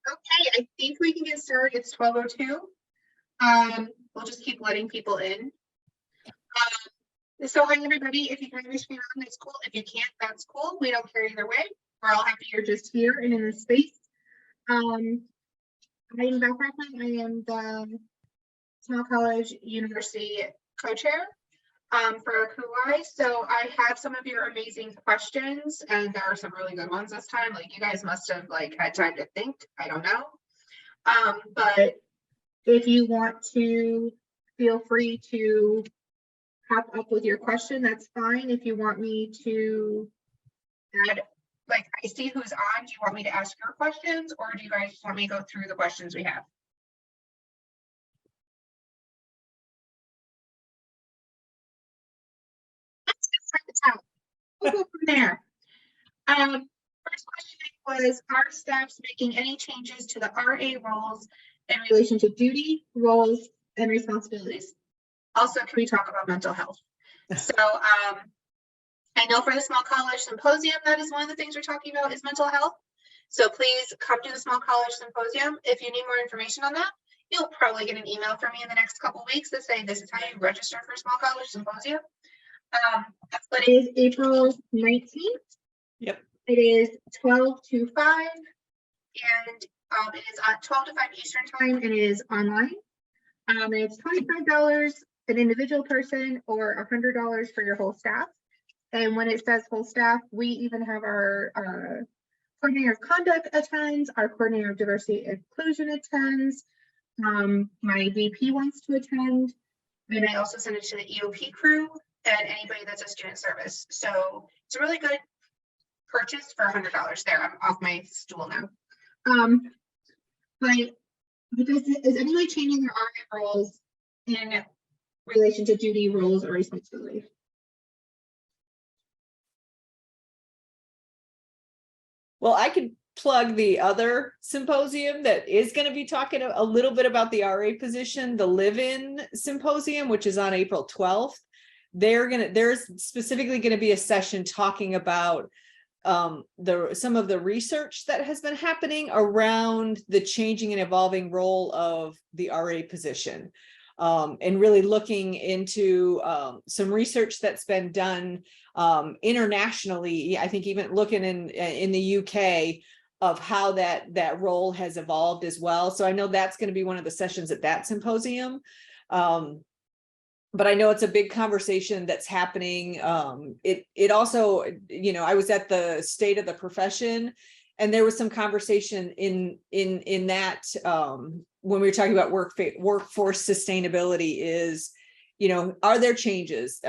Okay, I think we can get started. It's 12:02. We'll just keep letting people in. So hi everybody. If you can understand, that's cool. If you can't, that's cool. We don't care either way. We're all happy you're just here and in this space. I'm Beth Rackman. I am the Small College University co-chair for KUI. So I have some of your amazing questions, and there are some really good ones this time. Like, you guys must have had time to think. I don't know. But if you want to, feel free to pop up with your question. That's fine. If you want me to add, I see who's on. Do you want me to ask your questions, or do you guys want me to go through the questions we have? Let's start at the top. We'll go from there. First question was, are staffs making any changes to the RA roles in relation to duty, roles, and responsibilities? Also, can we talk about mental health? So I know for the Small College Symposium, that is one of the things we're talking about is mental health. So please come to the Small College Symposium. If you need more information on that, you'll probably get an email from me in the next couple of weeks that say this is how you register for Small College Symposium. But it is April 19th. Yep. It is 12 to 5, and it is on 12 to 5 Eastern time, and it is online. And it's $25 an individual person or $100 for your whole staff. And when it says whole staff, we even have our coordinator of conduct attends, our coordinator of diversity and inclusion attends, my VP wants to attend, and I also send it to the EOP crew and anybody that's a student service. So it's a really good purchase for $100 there. I'm off my stool now. But is anybody changing their RA roles in relation to duty, roles, or responsibility? Well, I could plug the other symposium that is going to be talking a little bit about the RA position, the live-in symposium, which is on April 12th. There's specifically going to be a session talking about some of the research that has been happening around the changing and evolving role of the RA position, and really looking into some research that's been done internationally. I think even looking in the UK of how that role has evolved as well. So I know that's going to be one of the sessions at that symposium. But I know it's a big conversation that's happening. It also, I was at the State of the Profession, and there was some conversation in that when we were talking about workforce sustainability is, are there changes?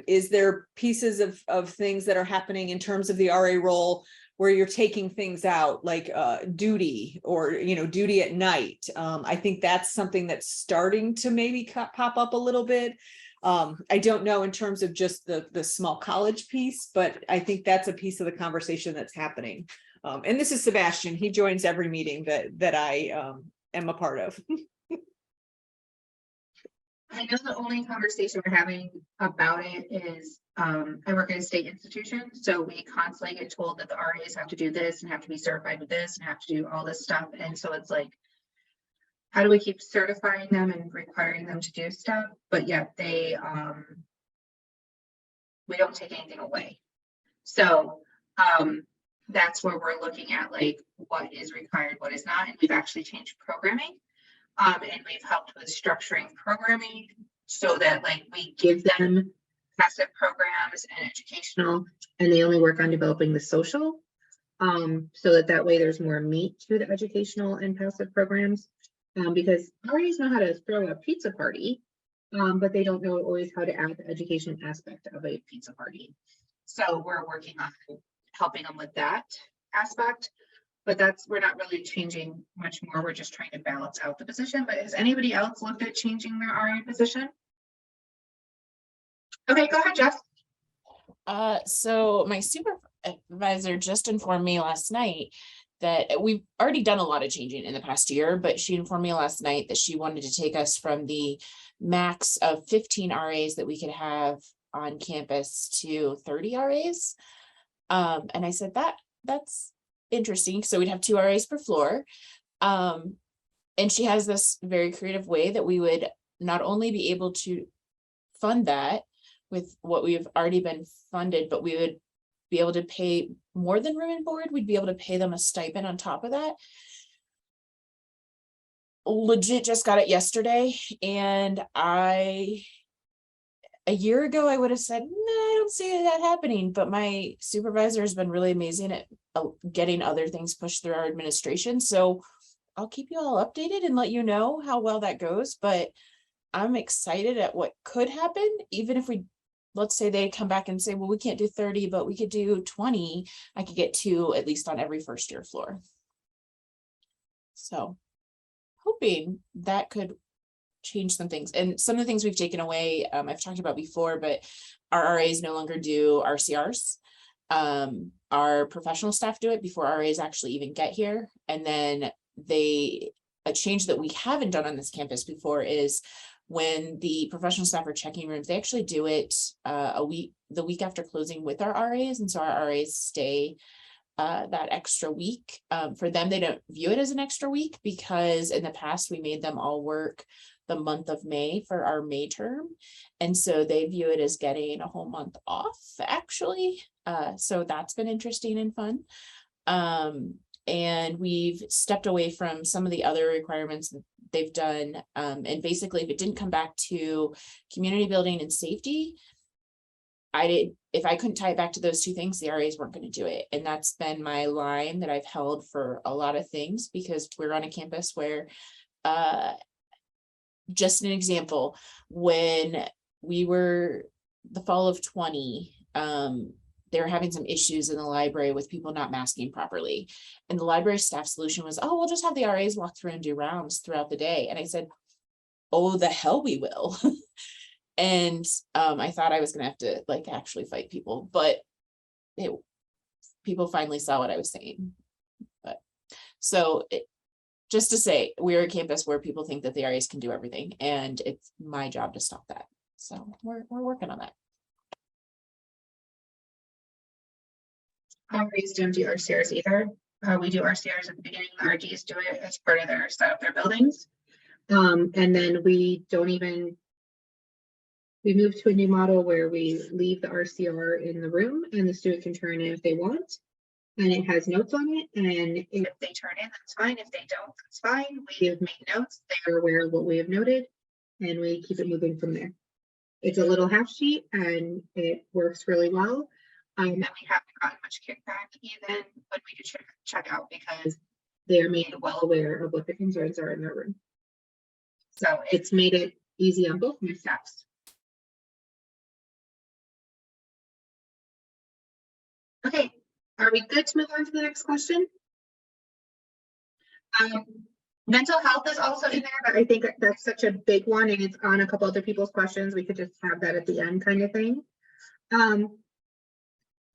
Is there pieces of things that are happening in terms of the RA role where you're taking things out like duty or, duty at night? I think that's something that's starting to maybe pop up a little bit. I don't know in terms of just the small college piece, but I think that's a piece of the conversation that's happening. And this is Sebastian. He joins every meeting that I am a part of. I know the only conversation we're having about it is I work at a state institution, so we constantly get told that the RAs have to do this and have to be certified with this and have to do all this stuff. And so it's like, how do we keep certifying them and requiring them to do stuff? But yet we don't take anything away. So that's where we're looking at what is required, what is not. And we've actually changed programming. And we've helped with structuring programming so that we give them passive programs and educational, and they only work on developing the social, so that way there's more meat to the educational and passive programs, because RAs know how to throw a pizza party, but they don't know always how to add the education aspect of a pizza party. So we're working on helping them with that aspect. But we're not really changing much more. We're just trying to balance out the position. But has anybody else looked at changing their RA position? Okay, go ahead, Jeff. So my supervisor just informed me last night that we've already done a lot of changing in the past year, but she informed me last night that she wanted to take us from the max of 15 RAs that we could have on campus to 30 RAs. And I said that's interesting. So we'd have 2 RAs per floor. And she has this very creative way that we would not only be able to fund that with what we've already been funded, but we would be able to pay more than room and board. We'd be able to pay them a stipend on top of that. Legit just got it yesterday, and a year ago I would have said, no, I don't see that happening, but my supervisor has been really amazing at getting other things pushed through our administration. So I'll keep you all updated and let you know how well that goes, but I'm excited at what could happen. Even if let's say they come back and say, well, we can't do 30, but we could do 20, I could get 2 at least on every first year floor. So hoping that could change some things. And some of the things we've taken away, I've talked about before, but our RAs no longer do RCRs. Our professional staff do it before RAs actually even get here. And then a change that we haven't done on this campus before is when the professional staff are checking rooms, they actually do it the week after closing with our RAs. And so our RAs stay that extra week. For them, they don't view it as an extra week because in the past we made them all work the month of May for our May term. And so they view it as getting a whole month off, actually. So that's been interesting and fun. And we've stepped away from some of the other requirements that they've done. And basically, if it didn't come back to community building and safety, if I couldn't tie it back to those 2 things, the RAs weren't going to do it. And that's been my line that I've held for a lot of things, because we're on a campus where, just an example, when we were the fall of 20, they were having some issues in the library with people not masking properly. And the library staff solution was, oh, we'll just have the RAs walk through and do rounds throughout the day. And I said, oh, the hell we will. And I thought I was going to have to like actually fight people, but people finally saw what I was saying. But so just to say, we're a campus where people think that the RAs can do everything, and it's my job to stop that. So we're working on that. RAs don't do RCRs either. We do RCRs at the beginning. The RDs do it as part of their set up their buildings. And then we moved to a new model where we leave the RCR in the room and the student can turn in if they want. And it has notes on it. And if they turn in, that's fine. If they don't, that's fine. We have made notes. They are aware of what we have noted, and we keep it moving from there. It's a little half sheet and it works really well. And we haven't gotten much kickback even when we do check out, because they are made well aware of what the concerns are in their room. So it's made it easy on both my staffs. Okay, are we good to move on to the next question? Mental health is also in there, but I think that's such a big one and it's on a couple other people's questions. We could just have that at the end kind of thing.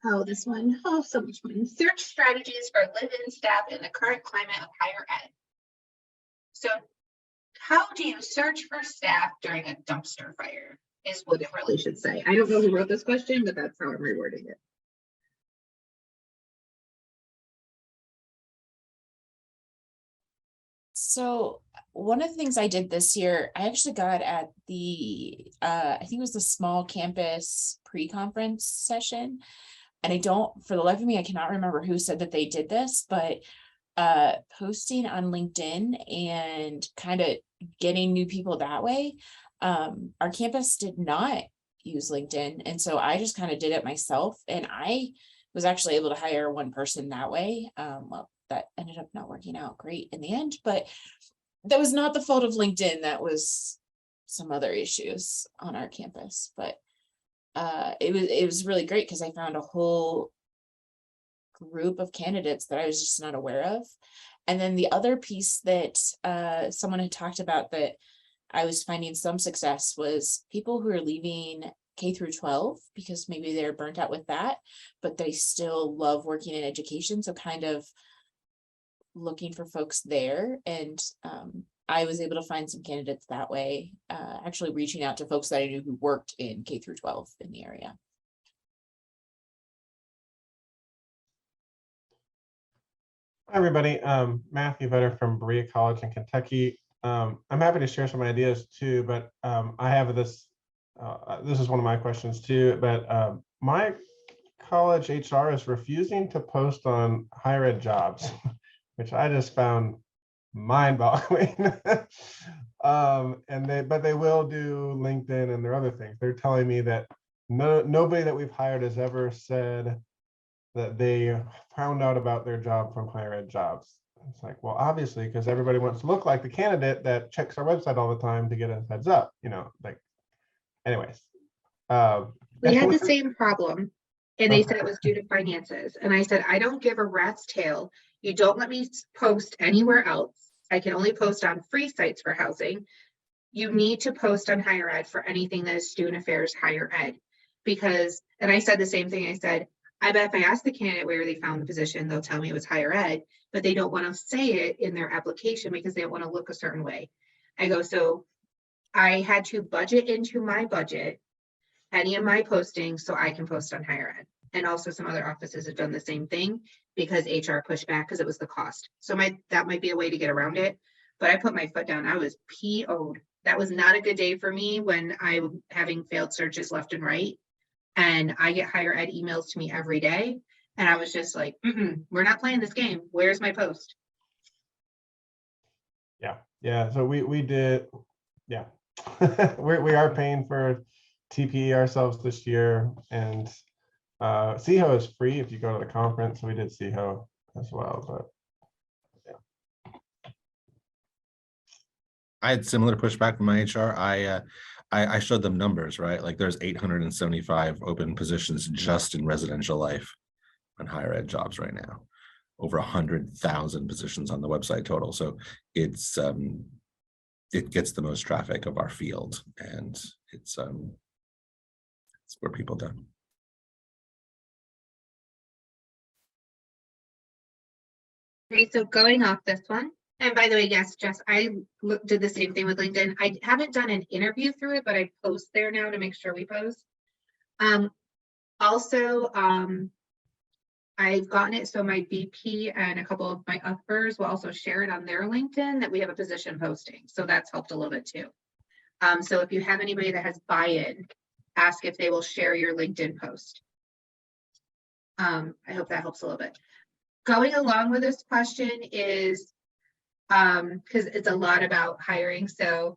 Oh, this one. Oh, so much fun. Search strategies for live-in staff in the current climate of higher ed. So how do you search for staff during a dumpster fire is what it really should say. I don't know who wrote this question, but that's how I'm rewording it. So one of the things I did this year, I actually got at the, I think it was the small campus pre-conference session. And I don't, for the life of me, I cannot remember who said that they did this, but posting on LinkedIn and kind of getting new people that way. Our campus did not use LinkedIn. And so I just kind of did it myself. And I was actually able to hire one person that way. Well, that ended up not working out great in the end, but that was not the fault of LinkedIn. That was some other issues on our campus, but it was really great because I found a whole group of candidates that I was just not aware of. And then the other piece that someone had talked about that I was finding some success was people who are leaving K through 12 because maybe they're burnt out with that, but they still love working in education. So kind of looking for folks there. And I was able to find some candidates that way, actually reaching out to folks that I knew who worked in K through 12 in the area. Hi, everybody. Matthew Vetter from Berea College in Kentucky. I'm happy to share some ideas too, but I have this. This is one of my questions too. But my college HR is refusing to post on higher ed jobs, which I just found mind-boggling. But they will do LinkedIn and their other things. They're telling me that nobody that we've hired has ever said that they found out about their job from higher ed jobs. It's like, well, obviously, because everybody wants to look like the candidate that checks our website all the time to get a heads up, like, anyways. We had the same problem, and they Okay. said it was due to finances. And I said, I don't give a rat's tail. You don't let me post anywhere else. I can only post on free sites for housing. You need to post on higher ed for anything that is student affairs higher ed. Because, and I said the same thing, I said, I bet if I ask the candidate where they found the position, they'll tell me it was higher ed, but they don't want to say it in their application because they don't want to look a certain way. I go, so I had to budget into my budget any of my postings so I can post on higher ed. And also some other offices have done the same thing because HR pushed back because it was the cost. So that might be a way to get around it. But I put my foot down. I was PO'd. That was not a good day for me when I'm having failed searches left and right. And I get higher ed emails to me every day. And I was just like, we're not playing this game. Where's my post? Yeah. So we did. Yeah. we are paying for TPE ourselves this year, and CHO is free if you go to the conference. So we did CHO as well, but I had similar pushback from my HR. I showed them numbers, right? Like there's 875 open positions just in residential life on higher ed jobs right now, over 100,000 positions on the website total. So it's it gets the most traffic of our field, and it's where people go. Okay, so going off this one, and by the way, yes, Jess, I did the same thing with LinkedIn. I haven't done an interview through it, but I post there now to make sure we post. Also, I've gotten it so my VP and a couple of my uppers will also share it on their LinkedIn that we have a position posting. So that's helped a little bit too. So if you have anybody that has buy-in, ask if they will share your LinkedIn post. I hope that helps a little bit. Going along with this question is, because it's a lot about hiring. So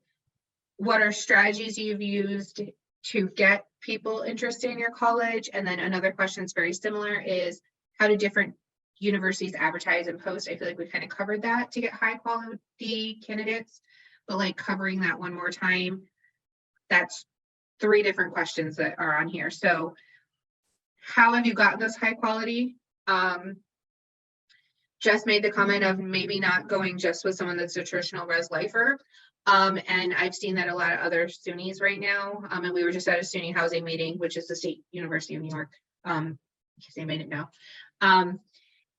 what are strategies you've used to get people interested in your college? And then another question that's very similar is, how do different universities advertise and post? I feel like we kind of covered that to get high quality candidates, but like covering that one more time, that's 3 different questions that are on here. So how have you gotten this high quality? Just made the comment of maybe not going just with someone that's a traditional res lifer. And I've seen that a lot of other SUNYs right now. And we were just at a SUNY housing meeting, which is the State University of New York, in case anybody didn't know.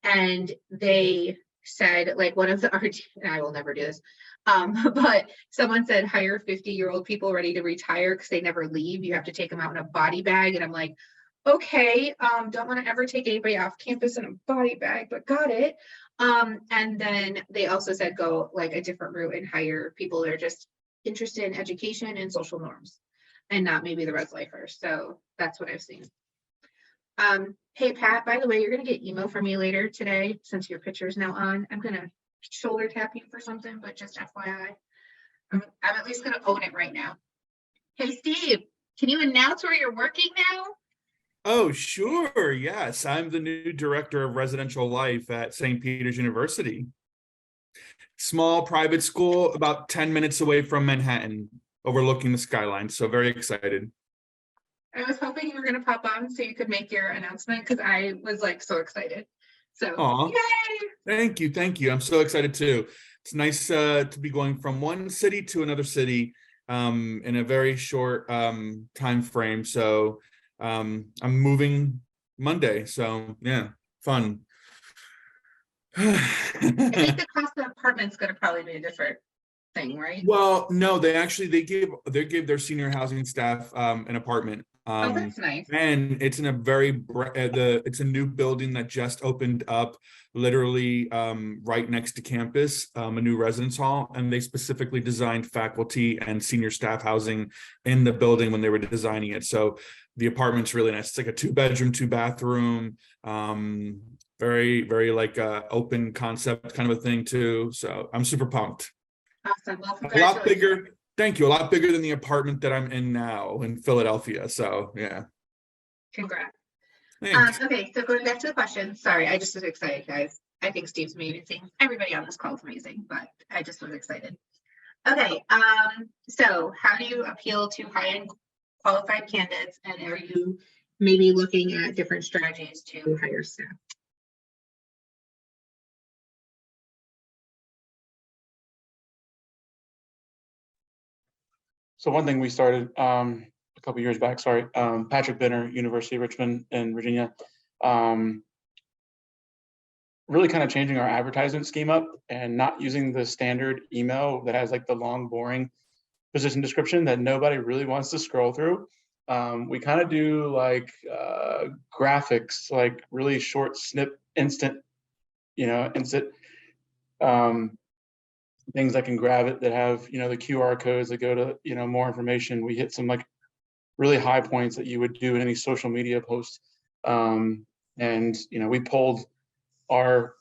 And they said, like, one of the and I will never do this, but someone said hire 50-year-old people ready to retire because they never leave. You have to take them out in a body bag. And I'm like, okay, don't want to ever take anybody off campus in a body bag, but got it. And then they also said go like a different route and hire people that are just interested in education and social norms and not maybe the res lifers. So that's what I've seen. Hey Pat, by the way, you're gonna get email from me later today since your picture is now on. I'm gonna shoulder tap you for something, but just FYI, I'm at least gonna own it right now. Hey Steve, can you announce where you're working now? Oh, sure. Yes, I'm the new director of residential life at St. Peter's University. Small private school about 10 minutes away from Manhattan, overlooking the skyline. So very excited. I was hoping you were going to pop on so you could make your announcement because I was like so excited. So, Aw. yay! Thank you. Thank you. I'm so excited too. It's nice to be going from one city to another city in a very short time frame. So I'm moving Monday. So yeah, fun. I think the cost of apartment's going to probably be a different thing, right? Well, no, they give their senior housing staff an apartment Oh, that's nice. And it's in a it's a new building that just opened up literally right next to campus, a new residence hall, and they specifically designed faculty and senior staff housing in the building when they were designing it. So the apartment's really nice. It's like a 2-bedroom, 2-bathroom, very, very like open concept kind of a thing too. So I'm super pumped. Awesome. Well, A lot congratulations. bigger. Thank you. A lot bigger than the apartment that I'm in now in Philadelphia. So yeah. Congrats. Thanks. Okay, so going back to the question, sorry, I just was excited, guys. I think Steve's amazing. Everybody on this call is amazing, but I just was excited. Okay, so how do you appeal to high-end qualified candidates, and are you maybe looking at different strategies to hire staff? So one thing we started a couple years back, sorry, Patrick Benner, University of Richmond in Virginia, really kind of changing our advertisement scheme up and not using the standard email that has like the long, boring position description that nobody really wants to scroll through. We kind of do like graphics, like really short instant things that can grab it, that have, the QR codes that go to, more information. We hit some like really high points that you would do in any social media post. And, we polled our,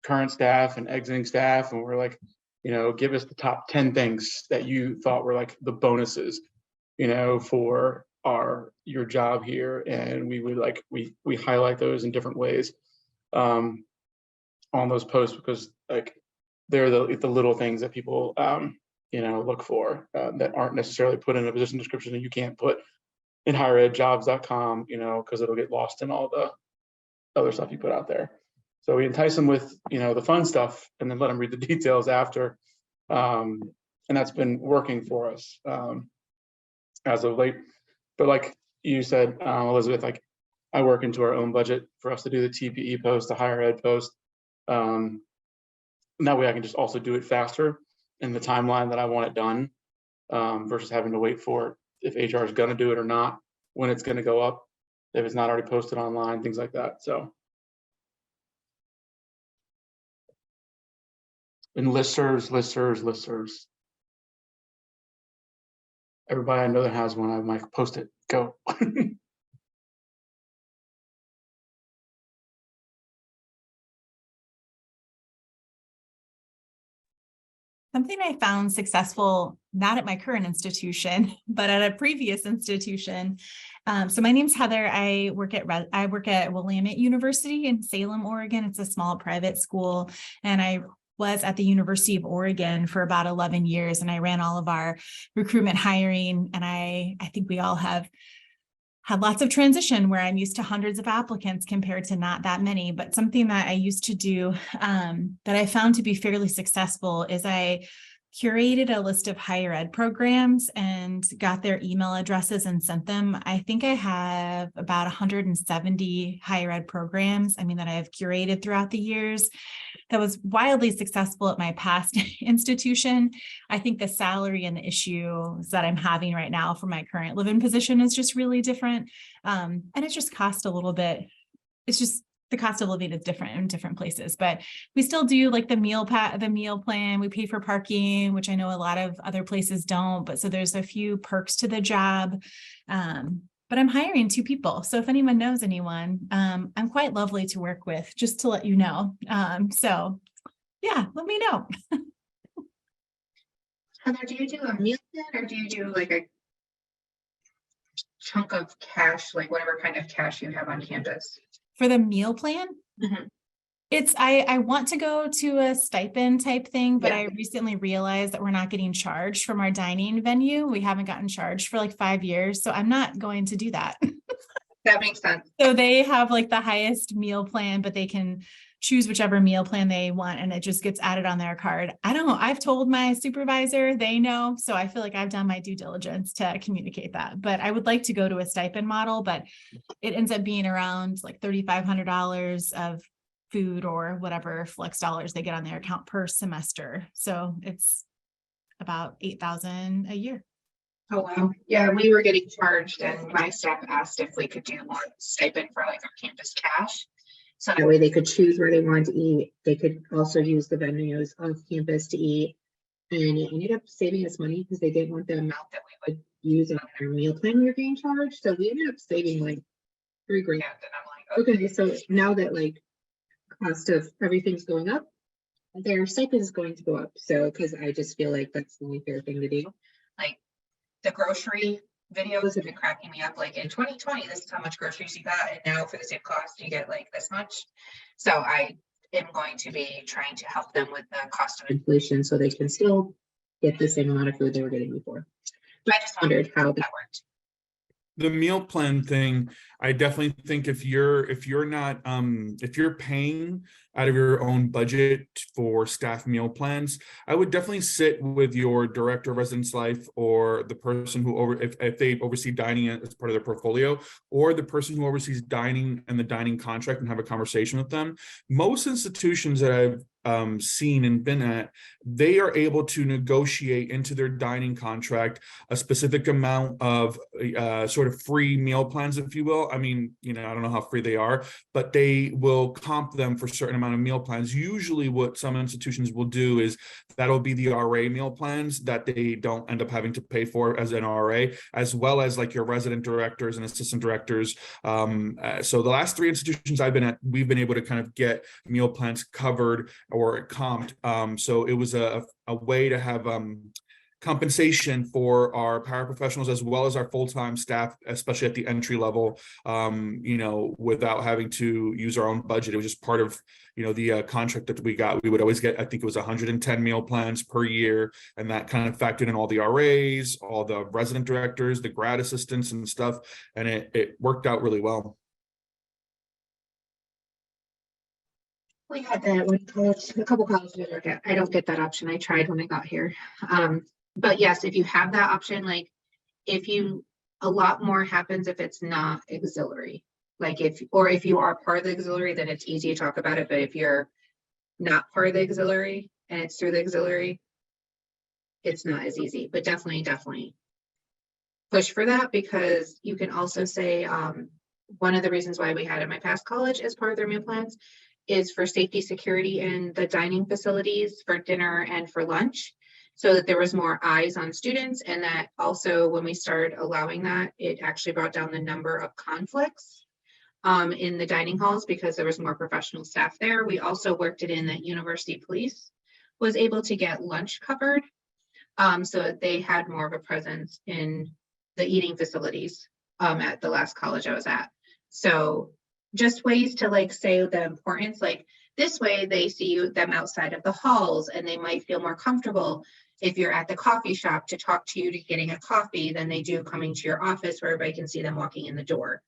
current staff and exiting staff, and we're like, give us the top 10 things that you thought were like the bonuses, for your job here. And we would like, we highlight those in different ways on those posts, because like, they're the little things that people, look for that aren't necessarily put in a position description, and you can't put in higheredjobs.com, because it'll get lost in all the other stuff you put out there. So we entice them with, the fun stuff, and then let them read the details after. And that's been working for us as of late. But like you said, Elizabeth, like I work into our own budget for us to do the TPE post, the higher ed post. That way I can just also do it faster in the timeline that I want it done, versus having to wait for if HR is going to do it or not, when it's going to go up, if it's not already posted online, things like that. So, and listservs. Everybody I know that has one, I might post it. Go. Something I found successful, not at my current institution, but at a previous institution. So my name's Heather. I work at Willamette University in Salem, Oregon. It's a small private school, and I was at the University of Oregon for about 11 years, and I ran all of our recruitment hiring. And I think we all have had lots of transition where I'm used to hundreds of applicants compared to not that many. But something that I used to do that I found to be fairly successful is I curated a list of higher ed programs and got their email addresses and sent them. I think I have about 170 higher ed programs, that I have curated throughout the years. That was wildly successful at my past institution. I think the salary and the issues that I'm having right now for my current live-in position is just really different. And it just cost a little bit. It's just the cost of living is different in different places, but we still do like the meal plan. We pay for parking, which I know a lot of other places don't, but so there's a few perks to the job. But I'm hiring 2 people. So if anyone knows anyone, I'm quite lovely to work with, just to let you know. So yeah, let me know. Heather, do you do a meal plan, or do you do like a chunk of cash, like whatever kind of cash you have on campus? For the meal plan, Mhm. it's I want to go to a stipend type thing, but Yeah. I recently realized that we're not getting charged from our dining venue. We haven't gotten charged for like 5 years, so I'm not going to do that. That makes sense. So they have like the highest meal plan, but they can choose whichever meal plan they want, and it just gets added on their card. I've told my supervisor, they know. So I feel like I've done my due diligence to communicate that, but I would like to go to a stipend model, but it ends up being around like $3,500 of food or whatever flex dollars they get on their account per semester. So it's about $8,000 a year. Oh, wow. Yeah, we were getting charged and my staff asked if we could do more stipend for like our campus cash. So that way they could choose where they wanted to eat. They could also use the venues off campus to eat. And it ended up saving us money because they didn't want the amount that we would use on our meal plan we were getting charged. So we ended up saving like $3 grand. And I'm like, okay, so now that like cost of everything's going up, their stipend is going to go up. So because I just feel like that's the only fair thing to do. Like the grocery videos have been cracking me up. Like in 2020, this is how much groceries you got, and now for the same cost, you get like this much. So I am going to be trying to help them with the cost of inflation so they can still get the same amount of food they were getting before. But I just wondered how that worked. The meal plan thing, I definitely think if you're not if you're paying out of your own budget for staff meal plans, I would definitely sit with your director of residence life or the person who if they oversee dining as part of their portfolio, or the person who oversees dining and the dining contract, and have a conversation with them. Most institutions that I've seen and been at, they are able to negotiate into their dining contract a specific amount of sort of free meal plans, if you will. I mean, I don't know how free they are, but they will comp them for a certain amount of meal plans. Usually what some institutions will do is that'll be the RA meal plans that they don't end up having to pay for as an RA, as well as like your resident directors and assistant directors. So the last 3 institutions I've been at, we've been able to kind of get meal plans covered or comped. So it was a way to have compensation for our paraprofessionals as well as our full-time staff, especially at the entry level, without having to use our own budget. It was just part of, the contract that we got. We would always get, I think it was 110 meal plans per year. And that kind of factored in all the RAs, all the resident directors, the grad assistants and stuff. And it worked out really well. We had that one college, a couple colleges I work at. I don't get that option. I tried when I got here. But yes, if you have that option, like a lot more happens if it's not auxiliary. Like if you are part of the auxiliary, then it's easy to talk about it. But if you're not part of the auxiliary and it's through the auxiliary, it's not as easy. But definitely push for that, because you can also say one of the reasons why we had in my past college as part of their meal plans is for safety, security in the dining facilities for dinner and for lunch, so that there was more eyes on students. And that also, when we started allowing that, it actually brought down the number of conflicts in the dining halls because there was more professional staff there. We also worked it in that university police was able to get lunch covered, so that they had more of a presence in the eating facilities at the last college I was at. So just ways to like say the importance, like this way they see them outside of the halls and they might feel more comfortable if you're at the coffee shop to talk to you to getting a coffee than they do coming to your office where everybody can see them walking in the door.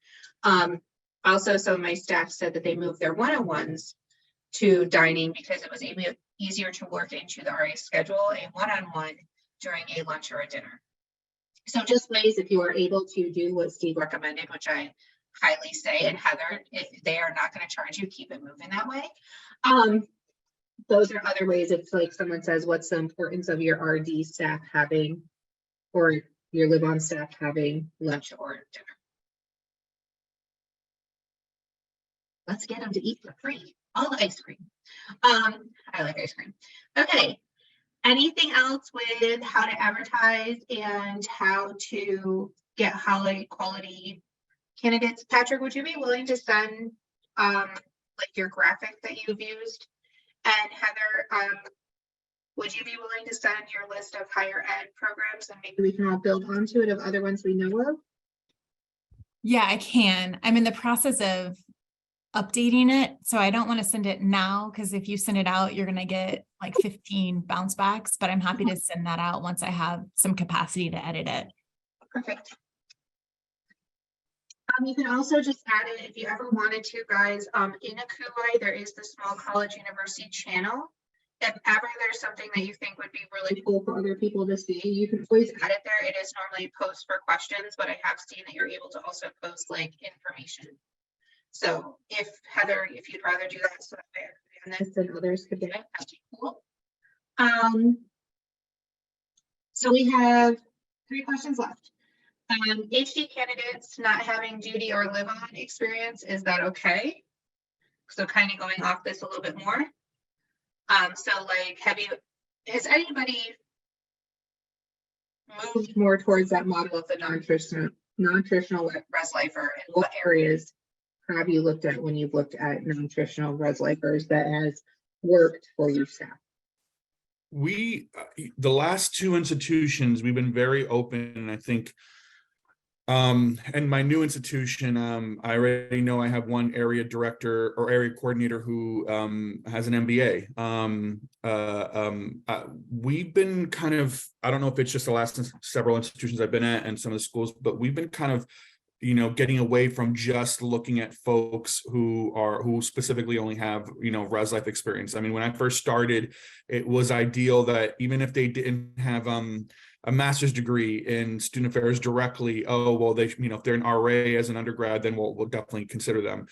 Also, some of my staff said that they moved their one-on-ones to dining because it was easier to work into the RA schedule, a one-on-one during a lunch or a dinner. So just ways, if you are able to do what Steve recommended, which I highly say, and Heather, if they are not going to charge you, keep it moving that way. Those are other ways. It's like someone says, what's the importance of your RD staff having, or your live-on staff having lunch or dinner? Let's get them to eat for free. All the ice cream. I like ice cream. Okay. Anything else with how to advertise and how to get high quality candidates? Patrick, would you be willing to send like your graphic that you've used? And Heather, would you be willing to send your list of higher ed programs, and maybe we can all build onto it of other ones we know of? Yeah, I can. I'm in the process of updating it, so I don't want to send it now, because if you send it out, you're going to get like 15 bounce backs, but I'm happy to send that out once I have some capacity to edit it. Perfect. You can also just add it if you ever wanted to, guys. In Akuai, there is the Small College University channel. If ever there's something that you think would be really cool for other people to see, you can always add it there. It is normally post for questions, but I have seen that you're able to also post like information. So if Heather, if you'd rather do that, so that way I could be on this and others could get it, that'd be cool. So we have 3 questions left. HD candidates not having duty or live on experience, is that okay? So kind of going off this a little bit more. So like, has anybody moved more towards that model of the non-traditional res lifer, and what areas have you looked at when you've looked at non-traditional res lifers that has worked for your staff? We, the last 2 institutions, we've been very open, and I think, and my new institution, I already know I have one area director or area coordinator who has an MBA. We've been kind of, I don't know if it's just the last several institutions I've been at and some of the schools, but we've been kind of, you know, getting away from just looking at folks who specifically only have, you know, res life experience. I mean, when I first started, it was ideal that even if they didn't have a master's degree in student affairs directly, oh, well, they, you know, if they're an RA as an undergrad, then we'll definitely consider them.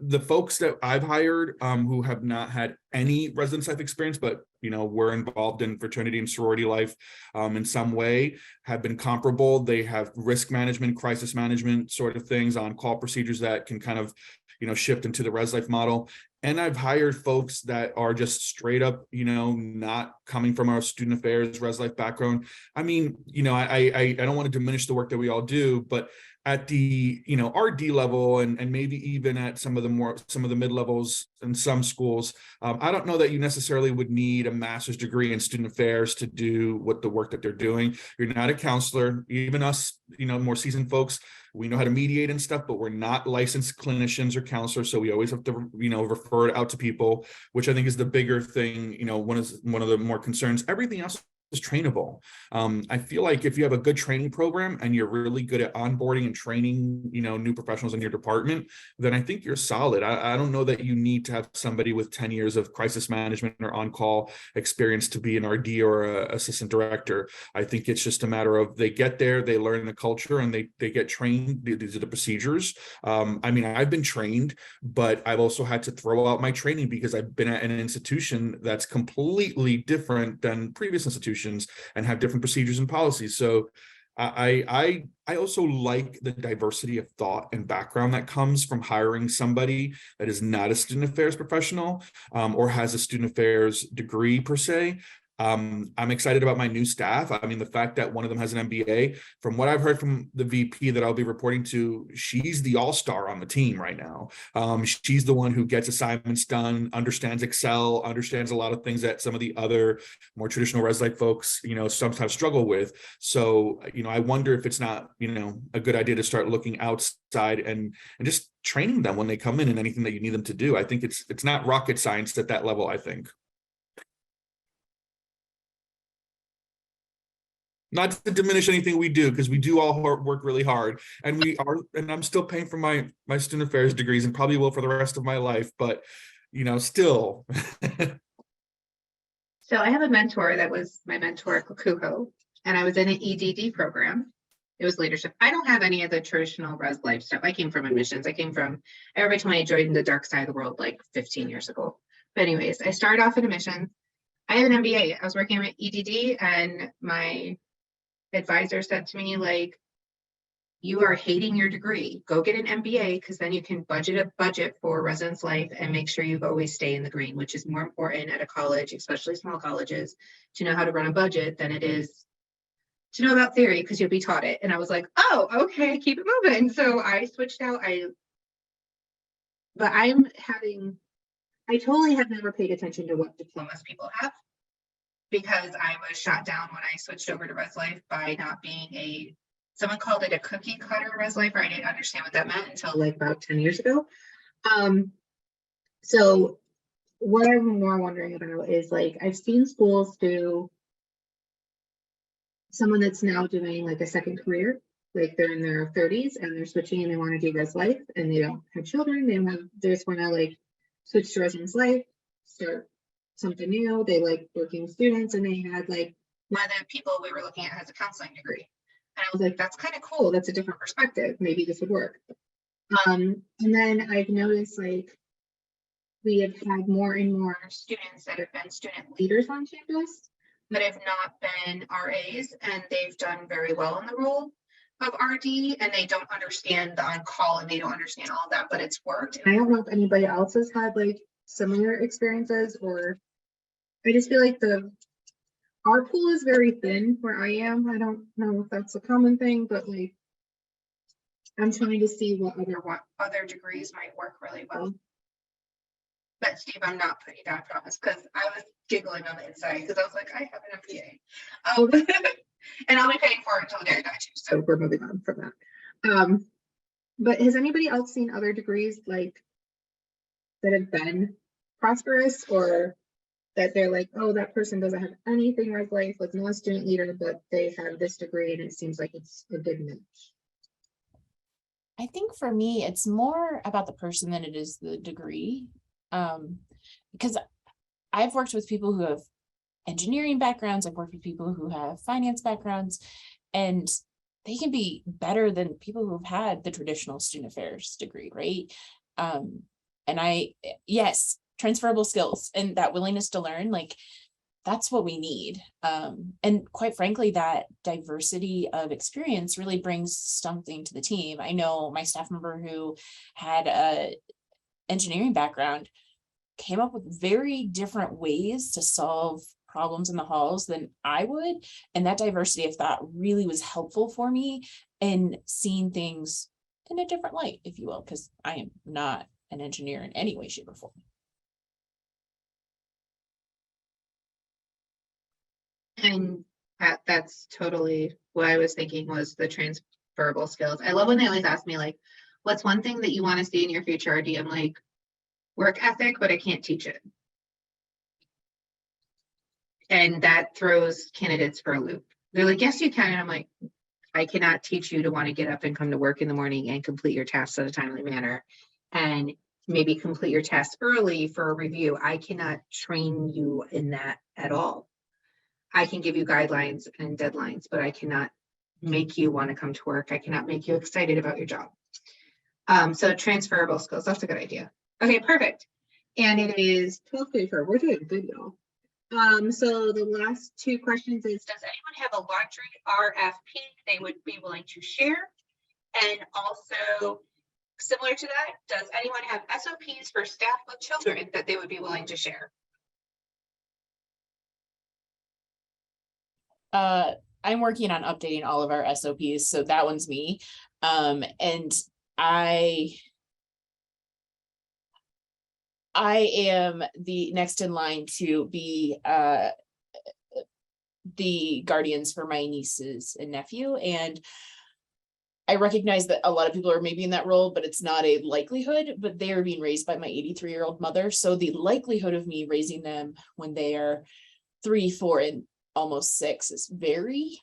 The folks that I've hired who have not had any residence life experience, but, you know, were involved in fraternity and sorority life in some way, have been comparable. They have risk management, crisis management sort of things, on call procedures that can kind of, you know, shift into the res life model. And I've hired folks that are just straight up, you know, not coming from our student affairs, res life background. I mean, you know, I don't want to diminish the work that we all do, but at the, you know, RD level and maybe even at some of the mid levels in some schools, I don't know that you necessarily would need a master's degree in student affairs to do what the work that they're doing. You're not a counselor. Even us, you know, more seasoned folks, we know how to mediate and stuff, but we're not licensed clinicians or counselors. So we always have to, you know, refer it out to people, which I think is the bigger thing. You know, one of the more concerns. Everything else is trainable. I feel like if you have a good training program and you're really good at onboarding and training, you know, new professionals in your department, then I think you're solid. I don't know that you need to have somebody with 10 years of crisis management or on-call experience to be an RD or a assistant director. I think it's just a matter of they get there, they learn the culture, and they get trained. These are the procedures. I mean, I've been trained, but I've also had to throw out my training because I've been at an institution that's completely different than previous institutions and have different procedures and policies. So I also like the diversity of thought and background that comes from hiring somebody that is not a student affairs professional or has a student affairs degree per se. I'm excited about my new staff. I mean, the fact that one of them has an MBA, from what I've heard from the VP that I'll be reporting to, she's the all-star on the team right now. She's the one who gets assignments done, understands Excel, understands a lot of things that some of the other more traditional res life folks, you know, sometimes struggle with. So, you know, I wonder if it's not, you know, a good idea to start looking outside and just training them when they come in anything that you need them to do. I think it's not rocket science at that level, I think. Not to diminish anything we do, because we do all work really hard, and I'm still paying for my student affairs degrees and probably will for the rest of my life, but, you know, still. So I have a mentor that was my mentor at Kukuho, and I was in an EDD program. It was leadership. I don't have any of the traditional res life stuff. I came from admissions. Everybody told me I joined the dark side of the world like 15 years ago. But anyways, I started off in admissions. I have an MBA. I was working with EDD, and my advisor said to me, like, you are hating your degree. Go get an MBA, because then you can budget for residence life and make sure you always stay in the green, which is more important at a college, especially small colleges, to know how to run a budget than it is to know about theory, because you'll be taught it. And I was like, oh, okay, keep it moving. So I switched out. I totally have never paid attention to what diplomas people have, because I was shot down when I switched over to res life by not being someone called it a cookie cutter res lifer. I didn't understand what that meant until like about 10 years ago. So what I'm more wondering about is, like, I've seen schools do someone that's now doing like a second career, like they're in their 30s and they're switching and they want to do res life, and they don't have children. They just want to like switch to residence life, start something new. They like working with students, and they had like one of the people we were looking at has a counseling degree, and I was like, that's kind of cool. That's a different perspective. Maybe this would work. And then I've noticed, like, we have had more and more students that have been student leaders on campus. that have not been RAs, and they've done very well in the role of RD, and they don't understand the on-call and they don't understand all of that, but it's worked. And I don't know if anybody else has had like similar experiences, or I just feel like our pool is very thin where I am. I don't know if that's a common thing, but like I'm trying to see what other degrees might work really well. But Steve, I'm not putting you down, I promise, because I was giggling on the inside because I was like, I have an MBA. And I'll be paying for it until the day I die too. So we're moving on from that. But has anybody else seen other degrees like that have been prosperous, or that they're like, oh, that person doesn't have anything like life, like no student leader, but they have this degree and it seems like it's a good match? I think for me, it's more about the person than it is the degree. Because I've worked with people who have engineering backgrounds, I've worked with people who have finance backgrounds, and they can be better than people who've had the traditional student affairs degree, right? And yes, transferable skills and that willingness to learn, like that's what we need. And quite frankly, that diversity of experience really brings something to the team. I know my staff member who had a engineering background came up with very different ways to solve problems in the halls than I would. And that diversity of thought really was helpful for me in seeing things in a different light, if you will, because I am not an engineer in any way, shape, or form. And that's totally what I was thinking was the transferable skills. I love when they always ask me like, what's one thing that you want to see in your future RD? I'm like, work ethic, but I can't teach it. And that throws candidates for a loop. They're like, yes, you can. And I'm like, I cannot teach you to want to get up and come to work in the morning and complete your tasks in a timely manner and maybe complete your tasks early for a review. I cannot train you in that at all. I can give you guidelines and deadlines, but I cannot make you want to come to work. I cannot make you excited about your job. So transferable skills, that's a good idea. Okay, perfect. And it is 12:34. We're doing good, y'all. So the last two questions is, does anyone have a laundry RFP they would be willing to share? And also, similar to that, does anyone have SOPs for staff with children that they would be willing to share? I'm working on updating all of our SOPs, so that one's me. And I am the next in line to be the guardians for my nieces and nephew. And I recognize that a lot of people are maybe in that role, but it's not a likelihood, but they are being raised by my 83-year-old mother. So the likelihood of me raising them when they are 3, 4, and almost 6 is very,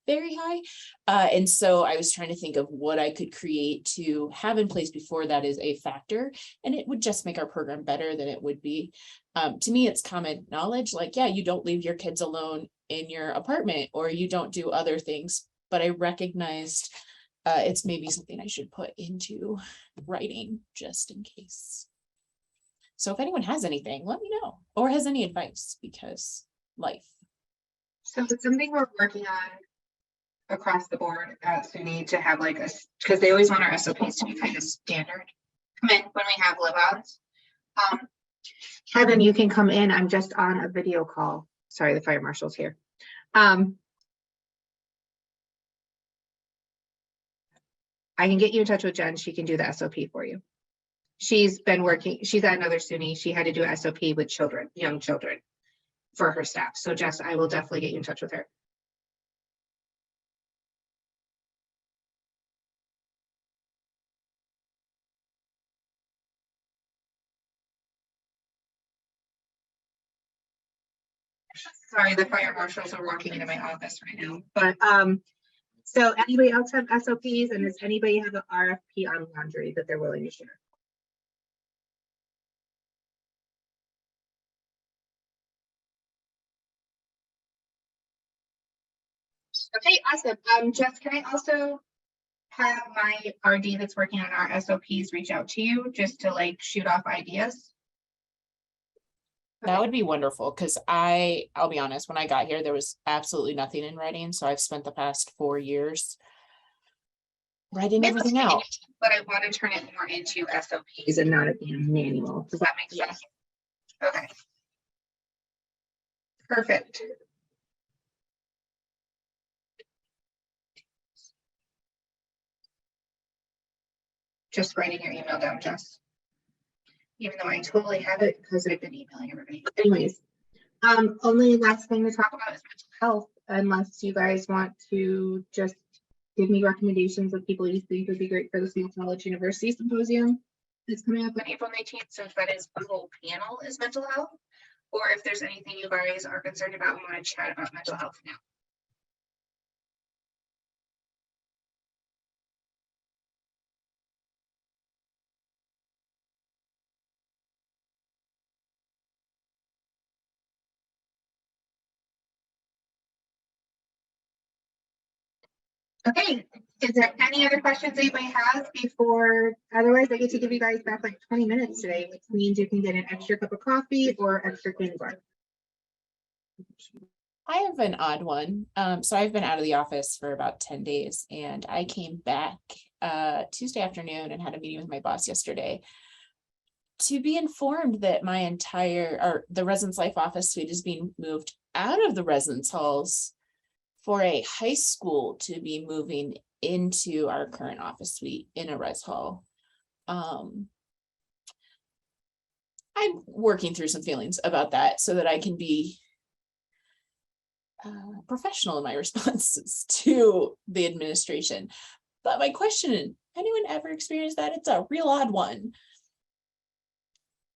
very high. And so I was trying to think of what I could create to have in place before that is a factor. And it would just make our program better than it would be. To me, it's common knowledge, like, yeah, you don't leave your kids alone in your apartment or you don't do other things. But I recognized it's maybe something I should put into writing just in case. So if anyone has anything, let me know, or has any advice, because life. So it's something we're working on across the board at SUNY to have like a, because they always want our SOPs to be kind of standard. Come in when we have live-ons. Kevin, you can come in. I'm just on a video call. Sorry, the fire marshal's here. I can get you in touch with Jen. She can do the SOP for you. She's been working, she's at another SUNY. She had to do SOP with children, young children for her staff. So Jess, I will definitely get you in touch with her. Sorry, the fire marshals are walking into my office right now. But so anybody else have SOPs, and does anybody have an RFP on laundry that they're willing to share? Okay, awesome. Jess, can I also have my RD that's working on our SOPs reach out to you just to like shoot off ideas? That would be wonderful, because I'll be honest, when I got here, there was absolutely nothing in writing, so I've spent the past 4 years writing It's everything out. But I want to turn it more into SOPs and not a manual. Does that make sense? Okay. Perfect. Just writing your email down, Jess. Even though I totally have it because I've been emailing everybody. Anyways, only last thing to talk about is mental health, unless you guys want to just give me recommendations of people you think would be great for the Small College University Symposium. It's coming up on April 19th, so if that is the whole panel is mental health, or if there's anything you guys are concerned about and want to chat about mental health now. Okay, is there any other questions anybody has before? Otherwise, I get to give you guys back like 20 minutes today, which means you can get an extra cup of coffee or extra candy bar. I have an odd one. So I've been out of the office for about 10 days, and I came back Tuesday afternoon and had a meeting with my boss yesterday to be informed that the Residence Life office suite is being moved out of the residence halls for a high school to be moving into our current office suite in a res hall. I'm working through some feelings about that so that I can be professional in my responses to the administration. But my question, anyone ever experienced that? It's a real odd one.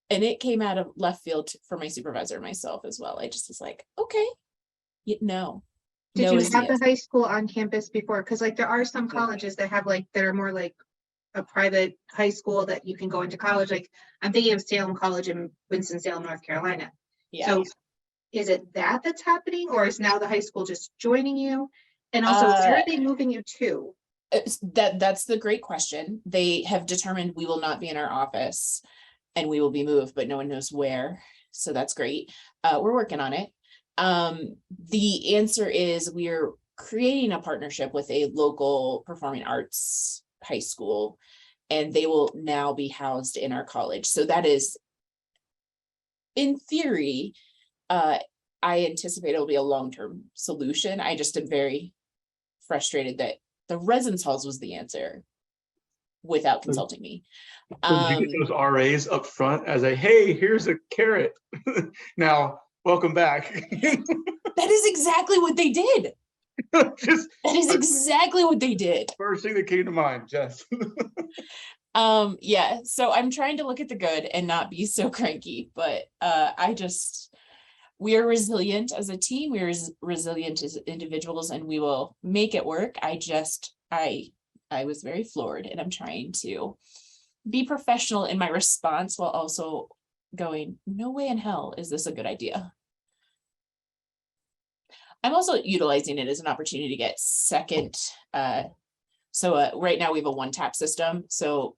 And it came out of left field for my supervisor and myself as well. I just was like, okay, no. Did No you is the have the answer. high school on campus before? Because like there are some colleges that have like that are more like a private high school that you can go into college. Like I'm thinking of Salem College in Winston-Salem, North Carolina. Yeah. So is it that's happening, or is now the high school just joining you? And also, where are they moving you to? That's the great question. They have determined we will not be in our office and we will be moved, but no one knows where. So that's great. We're working on it. The answer is we're creating a partnership with a local performing arts high school, and they will now be housed in our college. So that is, in theory, I anticipate it'll be a long-term solution. I just am very frustrated that the residence halls was the answer without consulting me. So did you get those RAs up front as a, hey, here's a carrot. Now, welcome back. That is exactly what they did. Just That is exactly what they did. first thing that came to mind, Jess. Yeah, so I'm trying to look at the good and not be so cranky, but we are resilient as a team, we are resilient as individuals, and we will make it work. I was very floored, and I'm trying to be professional in my response while also going, no way in hell is this a good idea. I'm also utilizing it as an opportunity to get second. So right now we have a one tap system. So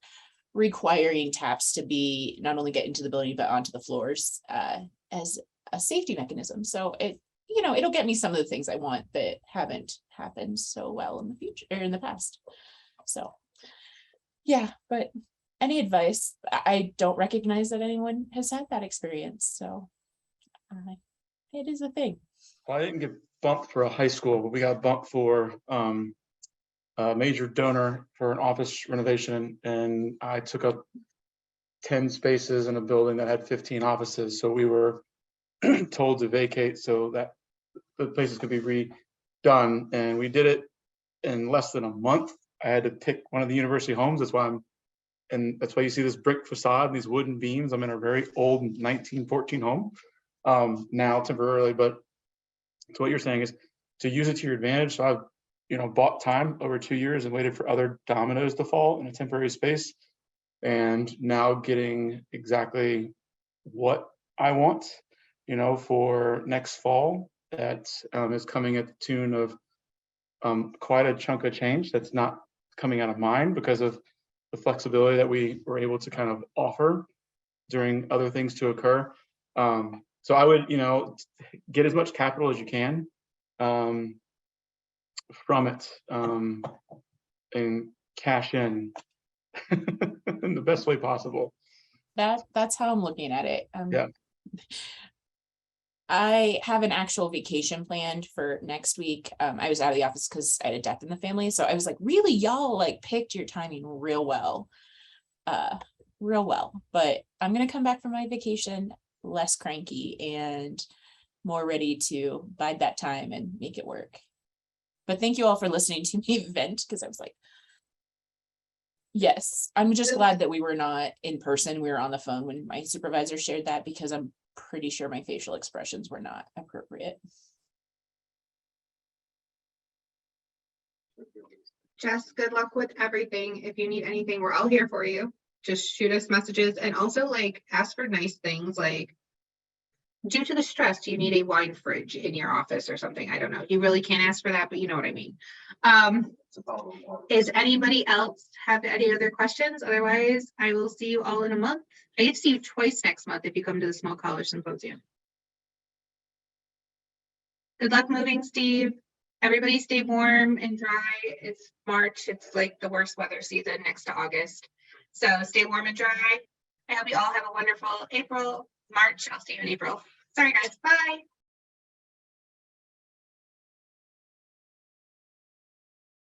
requiring taps to be not only get into the building, but onto the floors as a safety mechanism. So it'll get me some of the things I want that haven't happened so well in the future or in the past. So yeah, but any advice? I don't recognize that anyone has had that experience. So it is a thing. Well, I didn't get bumped for a high school, but we got bumped for a major donor for an office renovation, and I took up 10 spaces in a building that had 15 offices. So we were told to vacate so that the places could be redone, and we did it in less than a month. I had to pick one of the university homes. That's why that's why you see this brick facade and these wooden beams. I'm in a very old 1914 home now temporarily, but so what you're saying is to use it to your advantage. So I've bought time over 2 years and waited for other dominoes to fall in a temporary space, and now getting exactly what I want for next fall. That is coming at the tune of quite a chunk of change that's not coming out of mine because of the flexibility that we were able to kind of offer during other things to occur. So I would, get as much capital as you can from it and cash in in the best way possible. That's how I'm looking at it. Yeah. I have an actual vacation planned for next week. I was out of the office because I had a death in the family. So I was like, really, y'all like picked your timing real well. But I'm gonna come back from my vacation less cranky and more ready to bide that time and make it work. But thank you all for listening to me vent, because I was like, yes, I'm just glad that we were not in person. We were on the phone when my supervisor shared that, because I'm pretty sure my facial expressions were not appropriate. Jess, good luck with everything. If you need anything, we're all here for you. Just shoot us messages, and also like ask for nice things, like due to the stress, do you need a wine fridge in your office or something? I don't know. You really can't ask for that, but you know what I mean. Is anybody else have any other questions? Otherwise, I will see you all in a month. I get to see you twice next month if you come to the Small College Symposium. Good luck moving, Steve. Everybody stay warm and dry. It's March. It's like the worst weather season next to August. So stay warm and dry. I hope you all have a wonderful March. I'll see you in April. Sorry, guys. Bye.